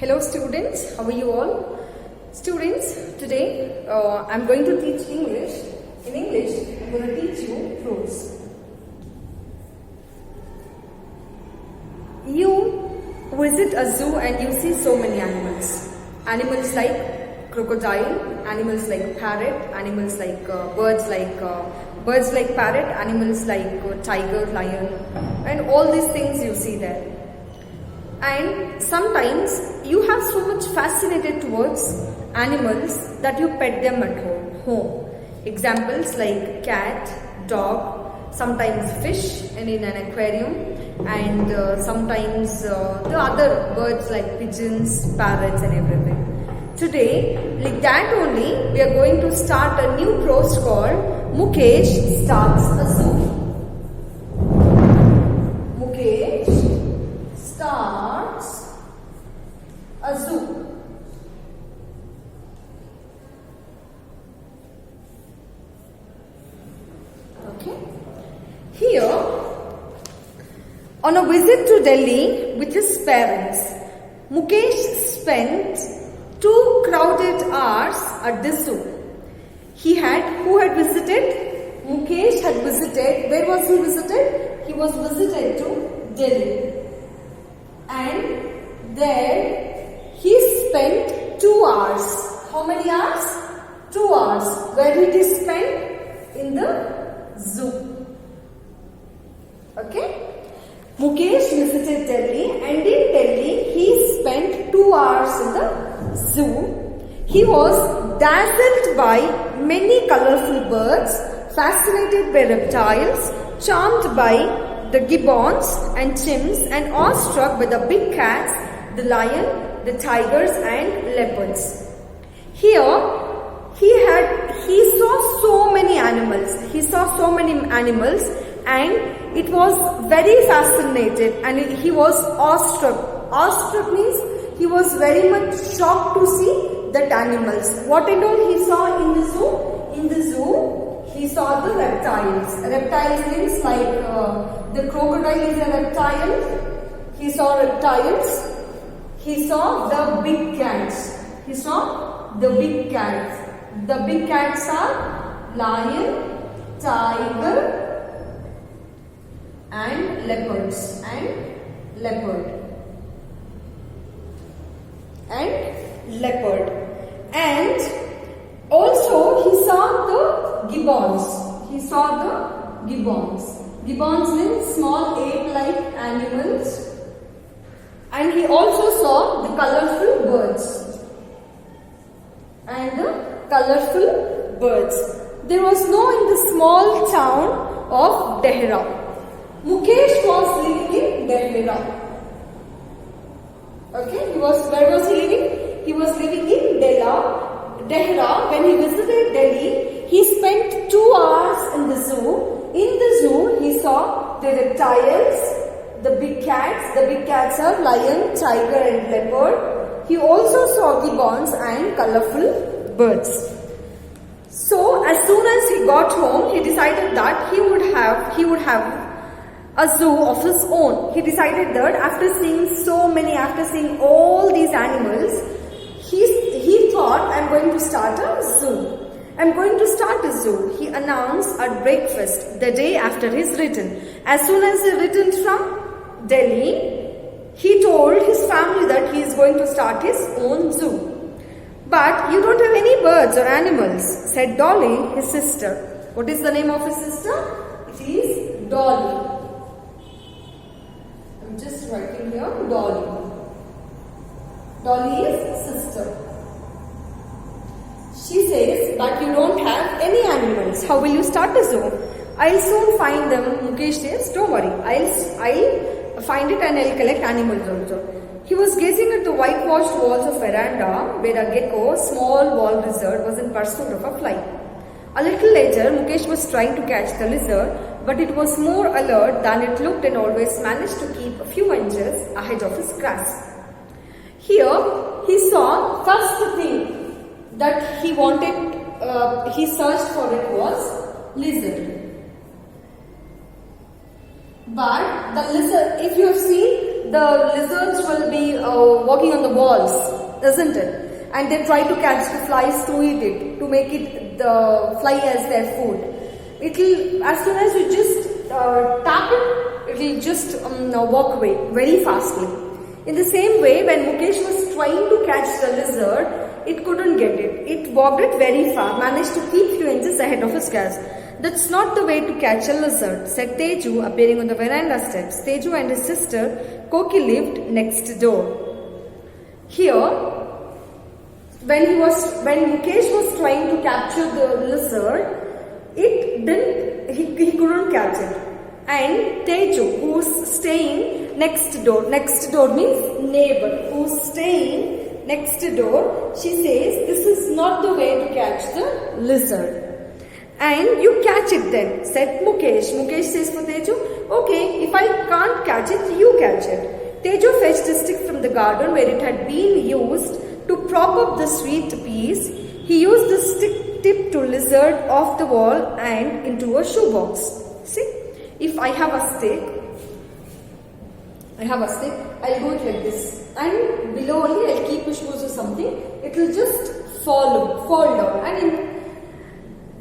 Hello students, how are you all? Students, today I'm going to teach English. In English, I'm going to teach you fruits. You visit a zoo and you see so many animals. Animals like crocodile, animals like parrot, animals like birds like parrot, animals like tiger, lion, and all these things you see there. And sometimes you have so much fascinated towards animals that you pet them at home. Examples like cat, dog, sometimes fish and in an aquarium, and sometimes the other birds like pigeons, parrots and everything. Today, like that only, we are going to start a new prose called Mukesh Starts a Zoo. Starts a zoo. Okay. Here, on a visit to Delhi with his parents, Mukesh spent 2 crowded hours at the zoo. Who had visited? Mukesh had visited. Where was he visited? He was visited to Delhi. And there he spent 2 hours. How many hours? 2 hours. Where did he spend? In the zoo. Okay? Mukesh visited Delhi, and in Delhi he spent 2 hours in the zoo. He was dazzled by many colorful birds, fascinated by reptiles, charmed by the gibbons and chimps, and awestruck by the big cats, the lion, the tigers and leopards. Here, he saw so many animals. And it was very fascinated, and he was awestruck. Awestruck means he was very much shocked to see that animals. What and all he saw in the zoo? In the zoo, he saw the reptiles. Reptiles means like the crocodile is a reptile. He saw reptiles. He saw the big cats. He saw the big cats. The big cats are lion, tiger and leopards and leopard. And also he saw the gibbons. Gibbons means small ape-like animals. And he also saw the colorful birds. There was no in the small town of Dehra. Mukesh was living in Dehra. Okay, where was he living? He was living in Dehra. When he visited Delhi, he spent 2 hours in the zoo. In the zoo, he saw the reptiles, the big cats. The big cats are lion, tiger and leopard. He also saw gibbons and colorful birds. So, as soon as he got home, he decided that he would have a zoo of his own. He decided that after seeing all these animals, he thought, I'm going to start a zoo. He announced at breakfast the day after his return. As soon as he returned from Delhi, he told his family that he is going to start his own zoo. But you don't have any birds or animals, said Dolly, his sister. What is the name of his sister? It is Dolly. I'm just writing here, Dolly. Dolly is sister. She says, but you don't have any animals. How will you start a zoo? I'll soon find them. Mukesh says, don't worry. I'll find it and I'll collect animals also. He was gazing at the whitewashed walls of veranda where a gecko, small wall lizard, was in pursuit of a fly. A little later, Mukesh was trying to catch the lizard, but it was more alert than it looked and always managed to keep a few inches ahead of his grasp. Here, he saw first thing that he searched for it was lizard. But the lizard, if you have seen, the lizards will be walking on the walls, isn't it? And they try to catch the flies to eat it, to make it the fly as their food. It'll, as soon as you just tap it, it'll just walk away very fastly. In the same way, when Mukesh was trying to catch the lizard, it couldn't get it. It walked it very far, managed to keep few inches ahead of his catch. That's not the way to catch a lizard, said Teju, appearing on the veranda steps. Teju and his sister Koki lived next door. Here, when Mukesh was trying to capture the lizard, he couldn't catch it. And Teju, who's staying next door means neighbor, who's staying next door, she says, this is not the way to catch the lizard. And you catch it then, said Mukesh. Mukesh says for Teju, okay, if I can't catch it, you catch it. Teju fetched a stick from the garden where it had been used to prop up the sweet peas. He used the stick tip to lizard off the wall and into a shoebox. See, if I have a stick, I'll go it like this, and below only I'll keep a shoes or something. It will just fall down, and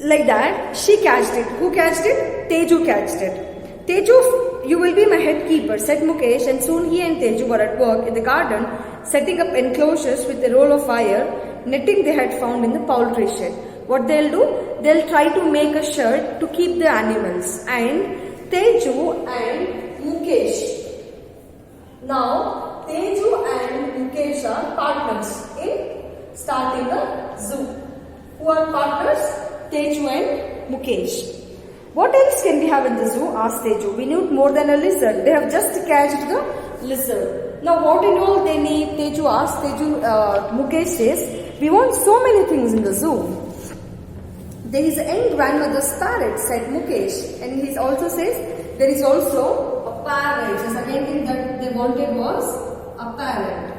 like that she catched it. Who catched it? Teju catched it. Teju, you will be my head keeper, said Mukesh, and soon he and Teju were at work in the garden, setting up enclosures with a roll of wire, netting they had found in the poultry shed. What they'll do? They'll try to make a shed to keep the animals. And Teju and Mukesh. Now, Teju and Mukesh are partners in starting a zoo. Who are partners? Teju and Mukesh. What else can we have in the zoo? Asked Teju. We need more than a lizard. They have just catched the lizard. Now what in all they need? Teju asked. Mukesh says, we want so many things in the zoo. There is a young grandmother's parrot, said Mukesh. And he also says, there is also a parrot. The second thing that they wanted was a parrot.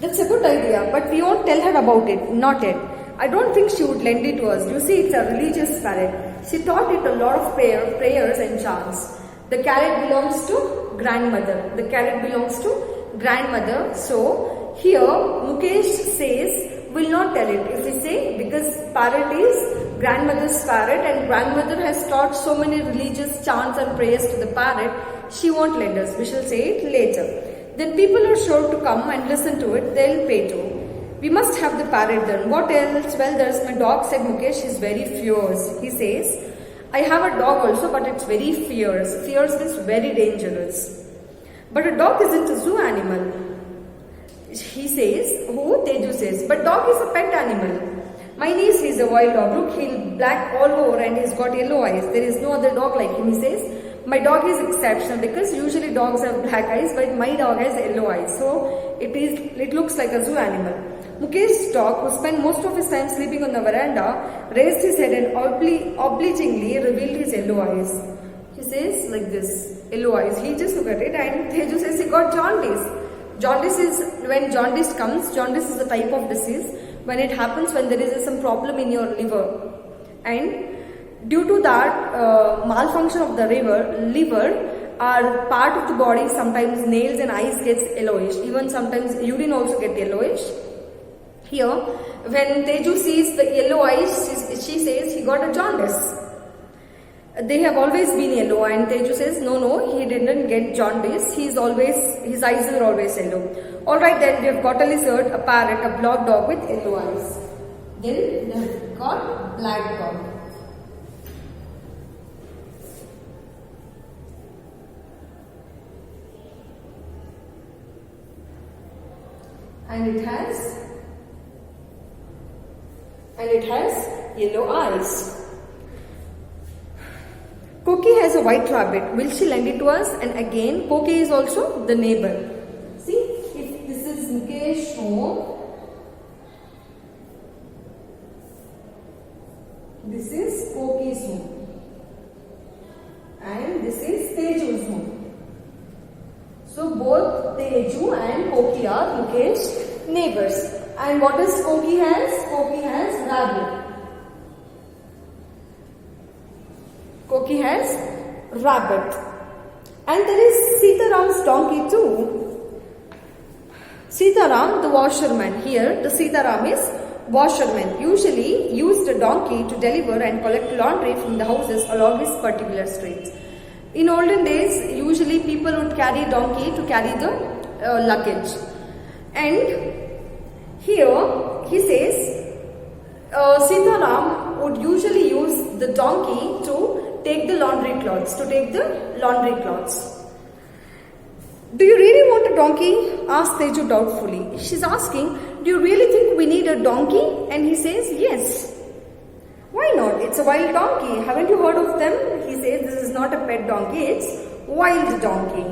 That's a good idea, but we won't tell her about it, not yet. I don't think she would lend it to us. You see, it's a religious parrot. She taught it a lot of prayers and chants. The carrot belongs to grandmother. The carrot belongs to grandmother. So, here Mukesh says, will not tell it. If we say, because parrot is grandmother's parrot and grandmother has taught so many religious chants and prayers to the parrot, she won't lend us. We shall say it later. Then people are sure to come and listen to it. They'll pay too. We must have the parrot then. What else? Well, there's my dog, said Mukesh. He's very fierce. He says, I have a dog also, but it's very fierce. Fierce is very dangerous. But a dog isn't a zoo animal. He says, who? Teju says, but dog is a pet animal. Mine is a wild dog. Look, he's black all over and he's got yellow eyes. There is no other dog like him. He says, my dog is exceptional because usually dogs have black eyes, but my dog has yellow eyes. So it looks like a zoo animal. Mukesh's dog, who spent most of his time sleeping on the veranda, raised his head and obligingly revealed his yellow eyes. He says like this, yellow eyes. He just looked at it and Teju says he got jaundice. Jaundice is, when jaundice comes, jaundice is a type of disease when it happens when there is some problem in your liver. And due to that malfunction of the liver, our part of the body, sometimes nails and eyes gets yellowish. Even sometimes urine also get yellowish. Here, when Teju sees the yellow eyes, she says he got a jaundice. They have always been yellow, and Teju says, no, he didn't get jaundice. His eyes are always yellow. Alright then, we have got a lizard, a parrot, a black dog with yellow eyes. Then they have got black dog. And it has yellow eyes. Koki has a white rabbit. Will she lend it to us? And again, Koki is also the neighbor. See, if this is Mukesh's home, this is Koki's home, and this is Teju's home. So both Teju and Koki are Mukesh's neighbors. And what does Koki has? Koki has rabbit. Koki has rabbit. And there is Sitaram's donkey too. Sitaram, the washerman. Here, the Sitaram is washerman. Usually used a donkey to deliver and collect laundry from the houses along his particular streets. In olden days, usually people would carry donkey to carry the luggage. And here, he says, Sitaram would usually use the donkey to take the laundry cloths, Do you really want a donkey? Asked Teju doubtfully. She's asking, do you really think we need a donkey? And he says, yes. Why not? It's a wild donkey. Haven't you heard of them? He says, this is not a pet donkey, it's wild donkey.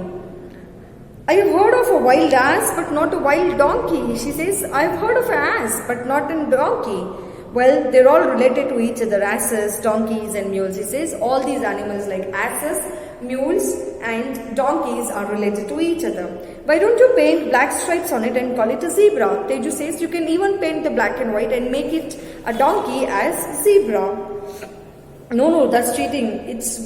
I have heard of a wild ass, but not a wild donkey. She says, I have heard of an ass, but not a donkey. Well, they're all related to each other, asses, donkeys and mules. He says, all these animals like asses, mules and donkeys are related to each other. Why don't you paint black stripes on it and call it a zebra? Teju says, you can even paint the black and white and make it a donkey as zebra. No, that's cheating. It's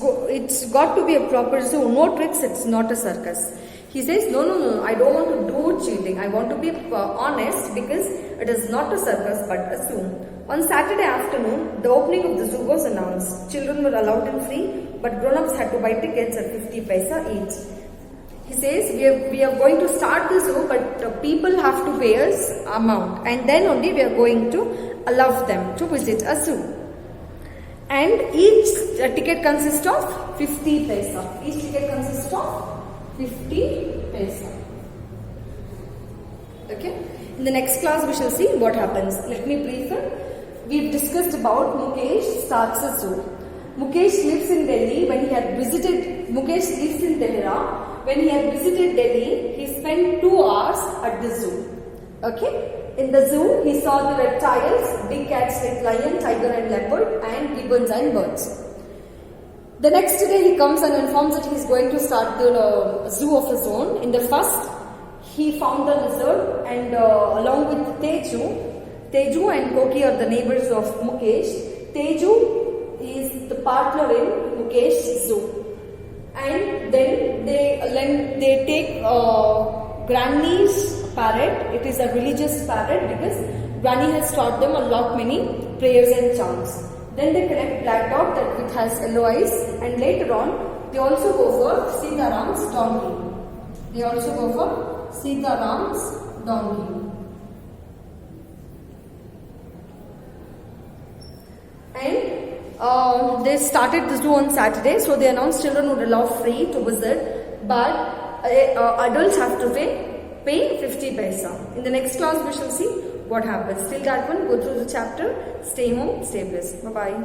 got to be a proper zoo. No tricks, it's not a circus. He says, no, I don't want to do cheating. I want to be honest because it is not a circus but a zoo. On Saturday afternoon, the opening of the zoo was announced. Children were allowed in free, but grown-ups had to buy tickets at 50 paisa each. He says, we are going to start the zoo, but people have to pay us amount. And then only we are going to allow them to visit a zoo. And each ticket consists of 50 paisa. Each ticket consists of 50 paisa. Okay. In the next class, we shall see what happens. Let me brief it. We've discussed about Mukesh starts a zoo. Mukesh lives in Delhi. Mukesh lives in Dehra. When he had visited Delhi, he spent 2 hours at the zoo. Okay? In the zoo, he saw the reptiles, big cats like lion, tiger and leopard, and gibbons and birds. The next day, he comes and informs that he is going to start the zoo of his own. In the first, he found a lizard and along with Teju and Koki are the neighbors of Mukesh. Teju is the partner in Mukesh zoo. And then they take Granny's parrot. It is a religious parrot because Granny has taught them a lot many prayers and chants. Then they collect black dog that which has yellow eyes, and later on they also go for Sitaram's donkey. And they started the zoo on Saturday, so they announced children would allow free to visit, but adults have to pay 50 paisa. In the next class, we shall see what happens. Till that one, go through the chapter. Stay home, stay blessed. Bye-bye.